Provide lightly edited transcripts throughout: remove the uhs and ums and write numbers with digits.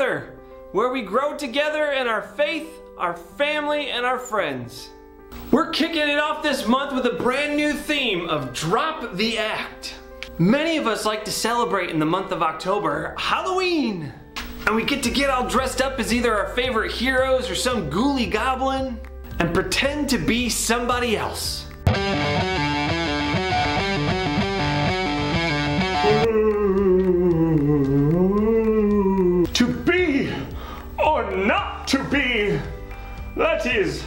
Together, where we grow together in our faith, our family, and our friends. We're kicking it off this month with a brand new theme of Drop the Act. Many of us like to celebrate in the month of October, Halloween. And we get to get all dressed up as either our favorite heroes or some ghouly goblin and pretend to be somebody else. To be or not to be, that is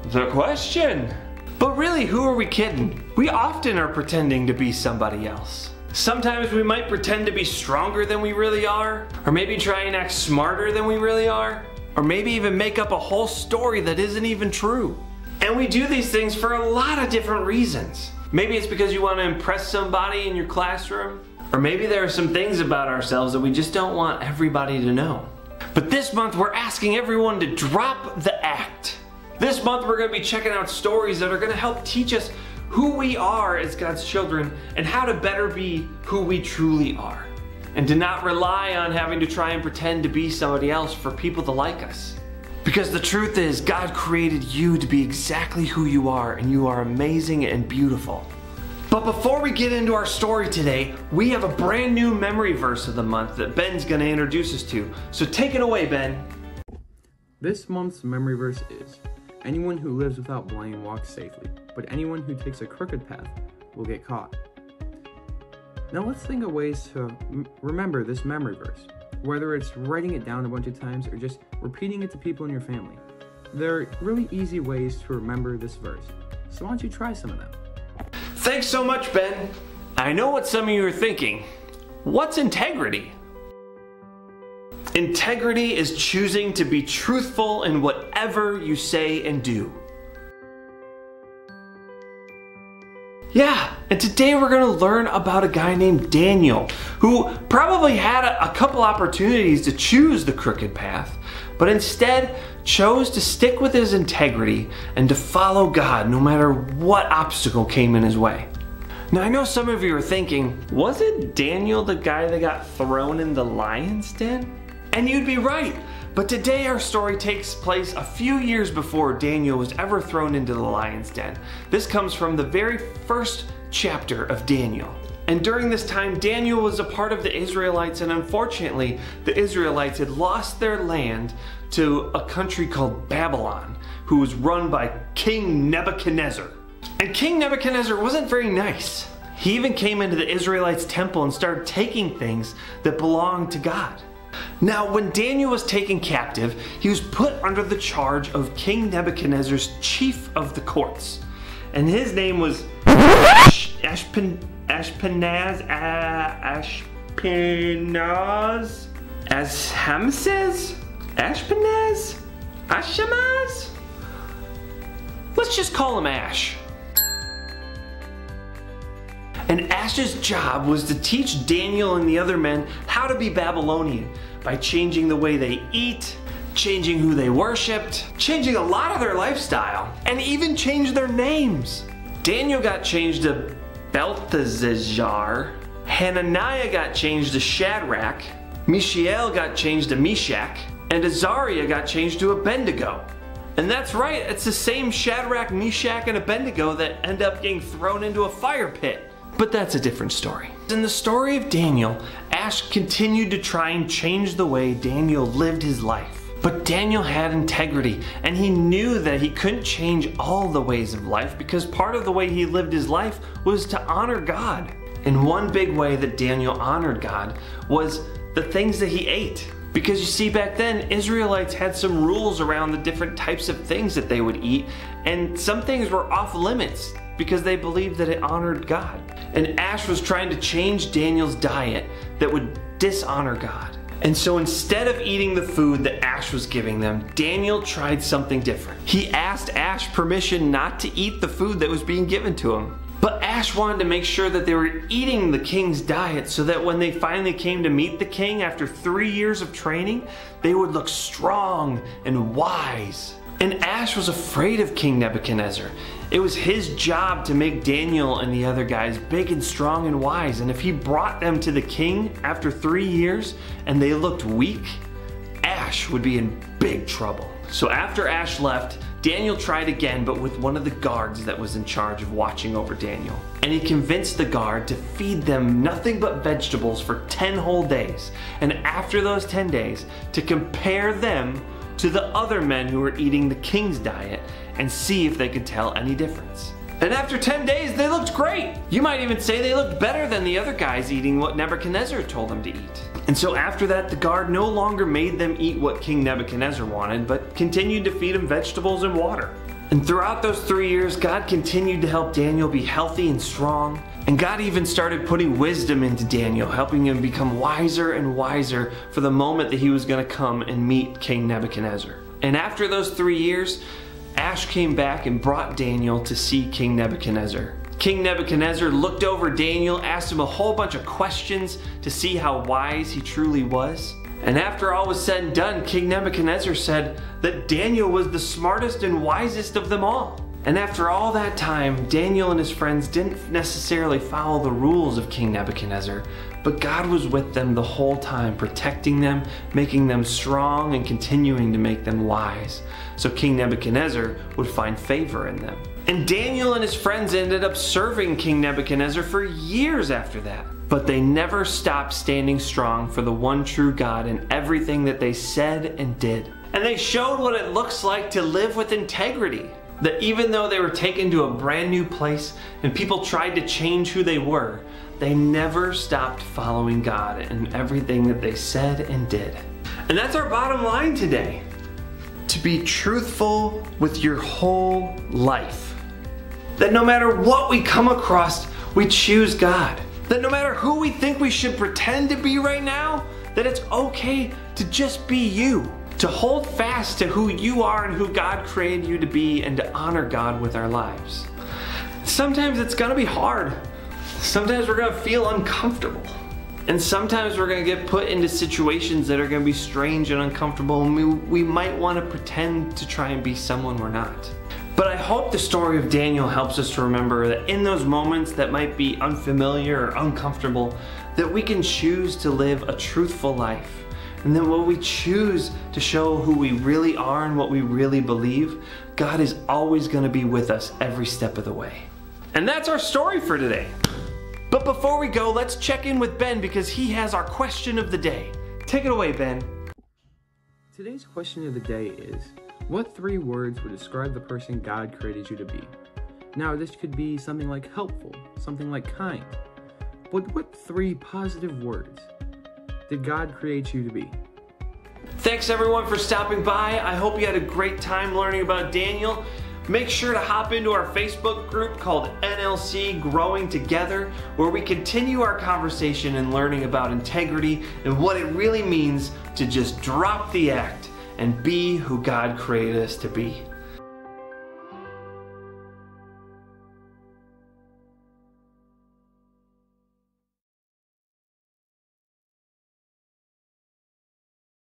the question. But really, who are we kidding? We often are pretending to be somebody else. Sometimes we might pretend to be stronger than we really are, or maybe try and act smarter than we really are, or maybe even make up a whole story that isn't even true. And we do these things for a lot of different reasons. Maybe it's because you want to impress somebody in your classroom, or maybe there are some things about ourselves that we just don't want everybody to know. But this month we're asking everyone to drop the act. This month we're going to be checking out stories that are going to help teach us who we are as God's children and how to better be who we truly are. And to not rely on having to try and pretend to be somebody else for people to like us. Because the truth is, God created you to be exactly who you are, and you are amazing and beautiful. But before we get into our story today, we have a brand new memory verse of the month that Ben's going to introduce us to. So take it away, Ben. This month's memory verse is, anyone who lives without blame walks safely, but anyone who takes a crooked path will get caught. Now let's think of ways to remember this memory verse, whether it's writing it down a bunch of times or just repeating it to people in your family. There are really easy ways to remember this verse, so why don't you try some of them? Thanks so much, Ben. I know what some of you are thinking. What's integrity? Integrity is choosing to be truthful in whatever you say and do. Yeah, and today we're going to learn about a guy named Daniel, who probably had a couple opportunities to choose the crooked path, but instead chose to stick with his integrity and to follow God no matter what obstacle came in his way. Now I know some of you are thinking, wasn't Daniel the guy that got thrown in the lion's den? And you'd be right, but today our story takes place a few years before Daniel was ever thrown into the lion's den. This comes from the very first chapter of Daniel. And during this time, Daniel was a part of the Israelites, and unfortunately, the Israelites had lost their land to a country called Babylon, who was run by King Nebuchadnezzar. And King Nebuchadnezzar wasn't very nice. He even came into the Israelites' temple and started taking things that belonged to God. Now, when Daniel was taken captive, he was put under the charge of King Nebuchadnezzar's chief of the courts. And his name was Ashpenaz? Ashpenaz? Let's just call him Ash. And Ash's job was to teach Daniel and the other men how to be Babylonian by changing the way they eat, changing who they worshipped, changing a lot of their lifestyle, and even changed their names. Daniel got changed to Belteshazzar, Hananiah got changed to Shadrach, Mishael got changed to Meshach, and Azariah got changed to Abednego. And that's right, it's the same Shadrach, Meshach, and Abednego that end up getting thrown into a fire pit. But that's a different story. In the story of Daniel, Ash continued to try and change the way Daniel lived his life. But Daniel had integrity, and he knew that he couldn't change all the ways of life because part of the way he lived his life was to honor God. And one big way that Daniel honored God was the things that he ate. Because you see, back then, Israelites had some rules around the different types of things that they would eat, and some things were off limits because they believed that it honored God. And Ash was trying to change Daniel's diet that would dishonor God. And so instead of eating the food that Ash was giving them, Daniel tried something different. He asked Ash permission not to eat the food that was being given to him. But Ash wanted to make sure that they were eating the king's diet so that when they finally came to meet the king after 3 years of training, they would look strong and wise. And Ash was afraid of King Nebuchadnezzar. It was his job to make Daniel and the other guys big and strong and wise. And if he brought them to the king after 3 years and they looked weak, Ash would be in big trouble. So after Ash left, Daniel tried again, but with one of the guards that was in charge of watching over Daniel. And he convinced the guard to feed them nothing but vegetables for 10 whole days. And after those 10 days, to compare them to the other men who were eating the king's diet and see if they could tell any difference. And after 10 days, they looked great. You might even say they looked better than the other guys eating what Nebuchadnezzar told them to eat. And so after that, the guard no longer made them eat what King Nebuchadnezzar wanted, but continued to feed them vegetables and water. And throughout those 3 years, God continued to help Daniel be healthy and strong. And God even started putting wisdom into Daniel, helping him become wiser and wiser for the moment that he was going to come and meet King Nebuchadnezzar. And after those 3 years, Ash came back and brought Daniel to see King Nebuchadnezzar. King Nebuchadnezzar looked over Daniel, asked him a whole bunch of questions to see how wise he truly was. And after all was said and done, King Nebuchadnezzar said that Daniel was the smartest and wisest of them all. And after all that time, Daniel and his friends didn't necessarily follow the rules of King Nebuchadnezzar, but God was with them the whole time, protecting them, making them strong, and continuing to make them wise. So King Nebuchadnezzar would find favor in them. And Daniel and his friends ended up serving King Nebuchadnezzar for years after that. But they never stopped standing strong for the one true God in everything that they said and did. And they showed what it looks like to live with integrity. That even though they were taken to a brand new place and people tried to change who they were, they never stopped following God in everything that they said and did. And that's our bottom line today. To be truthful with your whole life. That no matter what we come across, we choose God. That no matter who we think we should pretend to be right now, that it's okay to just be you. To hold fast to who you are and who God created you to be, and to honor God with our lives. Sometimes it's gonna be hard. Sometimes we're gonna feel uncomfortable. And sometimes we're gonna get put into situations that are gonna be strange and uncomfortable, and we might wanna pretend to try and be someone we're not. But I hope the story of Daniel helps us to remember that in those moments that might be unfamiliar or uncomfortable, that we can choose to live a truthful life. And then when we choose to show who we really are and what we really believe, God is always going to be with us every step of the way. And that's our story for today. But before we go, let's check in with Ben because he has our question of the day. Take it away, Ben. Today's question of the day is, what 3 words would describe the person God created you to be? Now, this could be something like helpful, something like kind. But what 3 positive words did God create you to be? Thanks everyone for stopping by. I hope you had a great time learning about Daniel. Make sure to hop into our Facebook group called NLC Growing Together, where we continue our conversation and learning about integrity and what it really means to just drop the act and be who God created us to be.